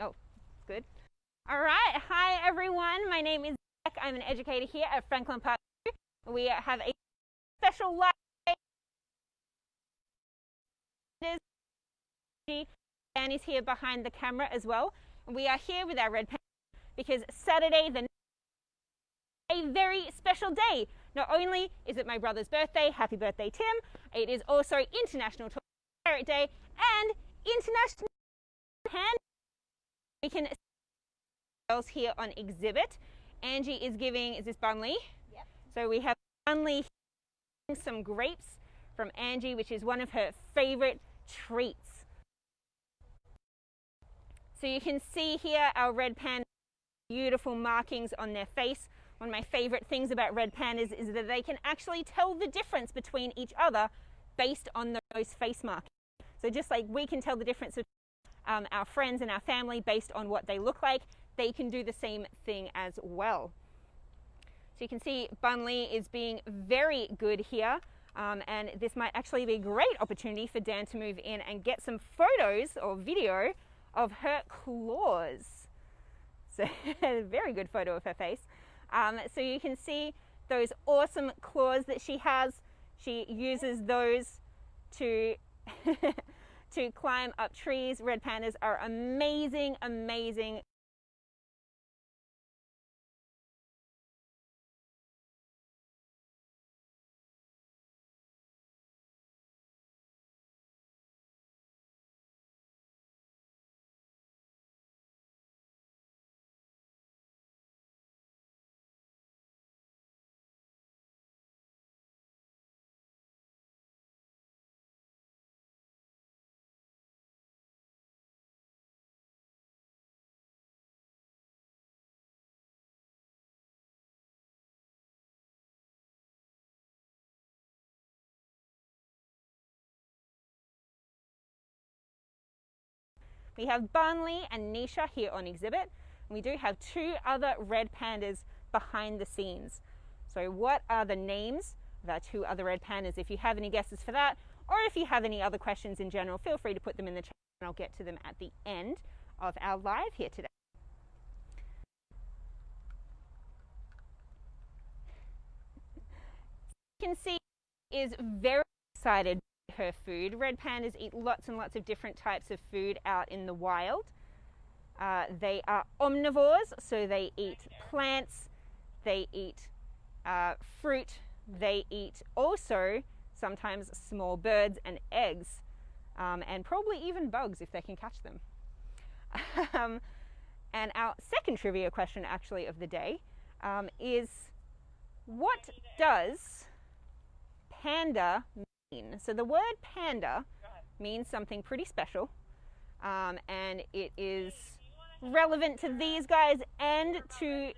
Oh, good. All right. Hi, everyone. My name is Beck. I'm an educator here at Franklin Park. We have a special live day. Dan is here behind the camera as well. And we are here with our red panda because Saturday, a very special day. Not only is it my brother's birthday, happy birthday, Tim, it is also International Parrot Day and International Panda. We can see girls here on exhibit. Angie is giving, is this Bunley? Yep. So we have Bunley some grapes from Angie, which is one of her favorite treats. So you can see here our red panda, beautiful markings on their face. One of my favorite things about red pandas is that they can actually tell the difference between each other based on those face markings. So just like we can tell the difference between our friends and our family based on what they look like, they can do the same thing as well. So you can see Bunley is being very good here, and this might actually be a great opportunity for Dan to move in and get some photos or video of her claws. So a very good photo of her face. So you can see those awesome claws that she has. She uses those to to climb up trees. Red pandas are amazing, amazing. We have Bunley and Nisha here on exhibit. We do have two other red pandas behind the scenes. So what are the names of our two other red pandas? If you have any guesses for that, or if you have any other questions in general, feel free to put them in the chat and I'll get to them at the end of our live here today. You can see is very excited by her food. Red pandas eat lots and lots of different types of food out in the wild. They are omnivores, so they eat plants, they eat fruit, they eat also sometimes small birds and eggs, and probably even bugs if they can catch them. And our second trivia question actually of the day is, what does panda mean? So the word panda means something pretty special, and it is relevant to these guys and to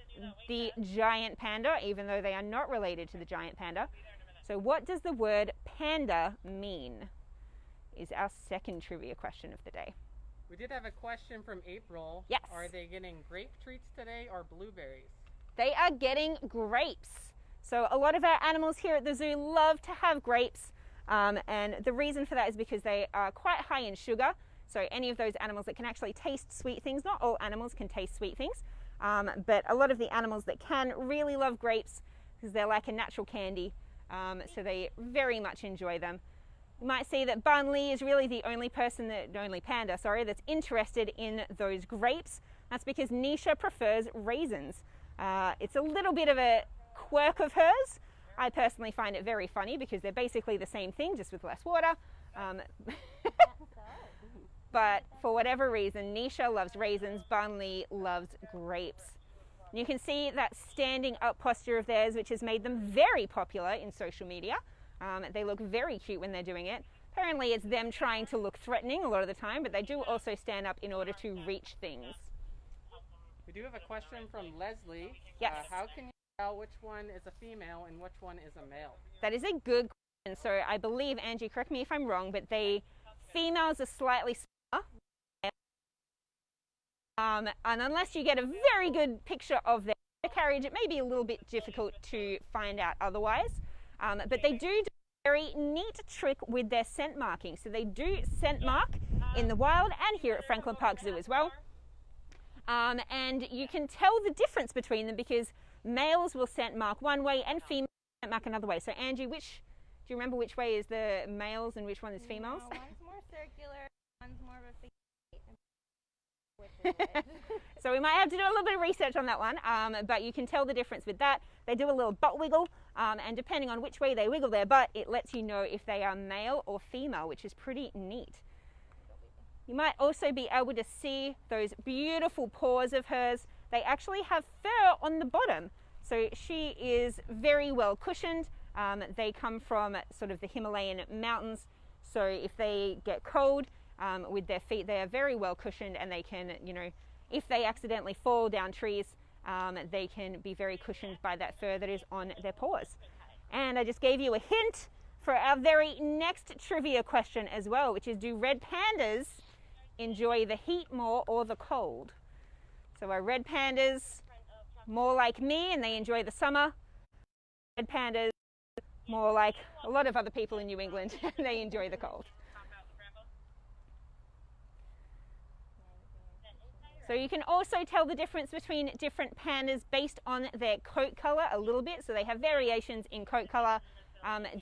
the giant panda, even though they are not related to the giant panda. So what does the word panda mean is our second trivia question of the day. We did have a question from April. Yes. Are they getting grape treats today or blueberries? They are getting grapes. So a lot of our animals here at the zoo love to have grapes, and the reason for that is because they are quite high in sugar. So any of those animals that can actually taste sweet things, not all animals can taste sweet things, but a lot of the animals that can really love grapes because they're like a natural candy, so they very much enjoy them. You might see that Bunley is really the only panda, that's interested in those grapes. That's because Nisha prefers raisins. It's a little bit of a quirk of hers. I personally find it very funny because they're basically the same thing, just with less water. But for whatever reason, Nisha loves raisins, Bunley loves grapes. You can see that standing up posture of theirs, which has made them very popular in social media. They look very cute when they're doing it. Apparently it's them trying to look threatening a lot of the time, but they do also stand up in order to reach things. We do have a question from Leslie. Yes. How can you tell which one is a female and which one is a male? That is a good question. So I believe, Angie, correct me if I'm wrong, but females are slightly smaller. And unless you get a very good picture of their carriage, it may be a little bit difficult to find out otherwise. But they do a very neat trick with their scent marking. So they do scent mark in the wild and here at Franklin Park Zoo as well. And you can tell the difference between them because males will scent mark one way and females scent mark another way. So Angie, do you remember which way is the males and which one is females? No, one's more circular, one's more of a figure. So we might have to do a little bit of research on that one, but you can tell the difference with that. They do a little butt wiggle, and depending on which way they wiggle their butt, it lets you know if they are male or female, which is pretty neat. You might also be able to see those beautiful paws of hers. They actually have fur on the bottom, so she is very well cushioned. They come from sort of the Himalayan mountains, so if they get cold, with their feet, they are very well cushioned, and they can, if they accidentally fall down trees, they can be very cushioned by that fur that is on their paws. And I just gave you a hint for our very next trivia question as well, which is, do red pandas enjoy the heat more or the cold? So are red pandas more like me and they enjoy the summer? Red pandas more like a lot of other people in New England and they enjoy the cold. So you can also tell the difference between different pandas based on their coat color a little bit. So they have variations in coat color,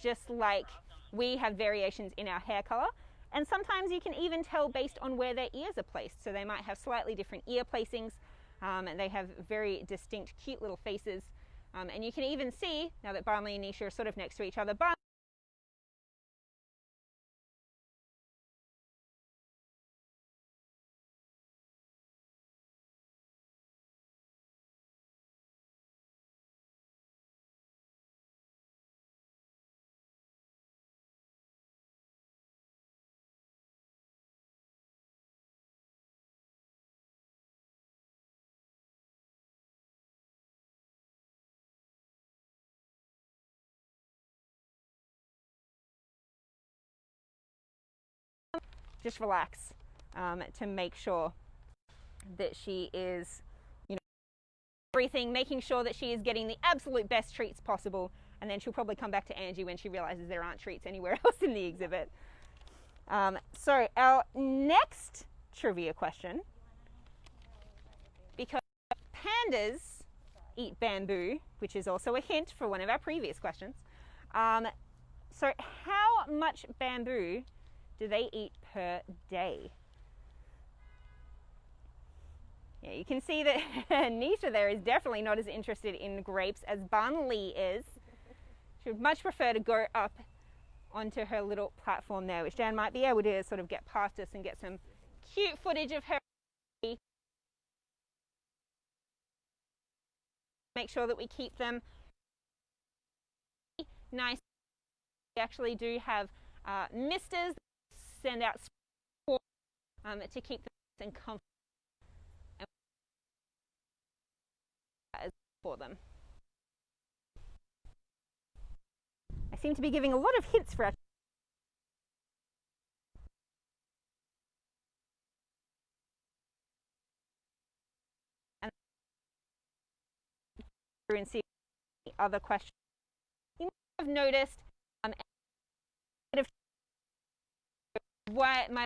just like we have variations in our hair color. And sometimes you can even tell based on where their ears are placed. So they might have slightly different ear placings, and they have very distinct, cute little faces. And you can even see, now that Barnley and Nisha are sort of next to each other, just relax to make sure that she is, everything, making sure that she is getting the absolute best treats possible, and then she'll probably come back to Angie when she realizes there aren't treats anywhere else in the exhibit. So our next trivia question, because pandas eat bamboo, which is also a hint for one of our previous questions. So how much bamboo do they eat per day? Yeah, you can see that Nisha there is definitely not as interested in grapes as Barnley is. She would much prefer to go up onto her little platform there, which Dan might be able to sort of get past us and get some cute footage of her. Make sure that we keep them nice. We actually do have misters that send out to keep them nice and comfortable for them. I seem to be giving a lot of hints for our and see other questions. You might have noticed what my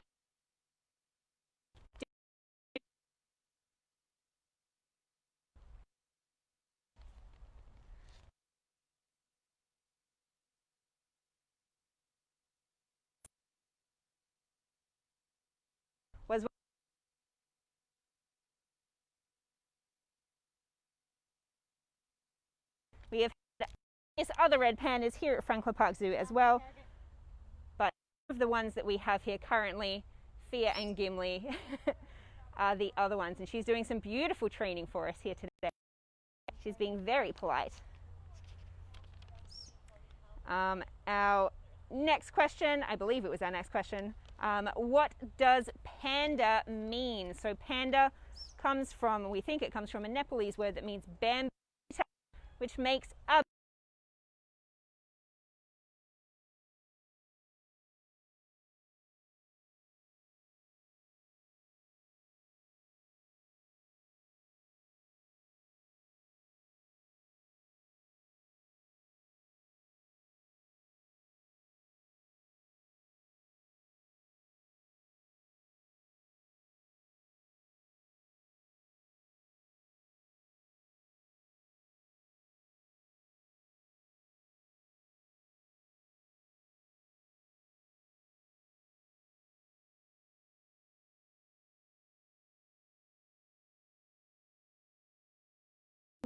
was we have other red pandas here at Franklin Park Zoo as well, but of the ones that we have here currently, Fia and Gimli are the other ones, and she's doing some beautiful training for us here today. She's being very polite. Our next question, I believe it was our next question, what does panda mean? So panda comes from, we think it comes from a Nepalese word that means bamboo, which makes a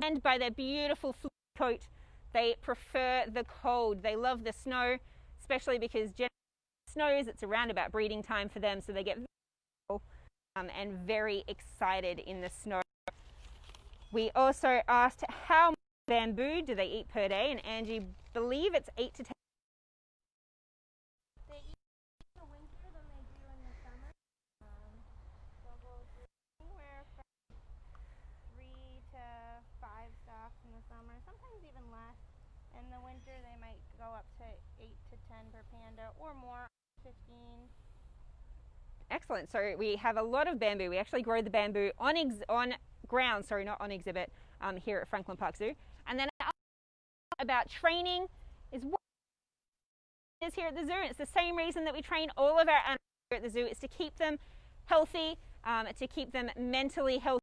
And by their beautiful fleece coat, they prefer the cold. They love the snow, especially because generally it snows. It's around about breeding time for them, so they get very cold, and very excited in the snow. We also asked how much bamboo do they eat per day, and Angie believe it's 8 to 10. They eat in the winter than they do in the summer. They'll go through anywhere from 3 to 5 stalks in the summer, sometimes even less. In the winter, they might go up to 8 to 10 per panda, or more, 15. Excellent. So we have a lot of bamboo. We actually grow the bamboo on ground, sorry, not on exhibit, here at Franklin Park Zoo. And then about training is what is here at the zoo. It's the same reason that we train all of our animals here at the zoo. It's to keep them healthy, to keep them mentally healthy.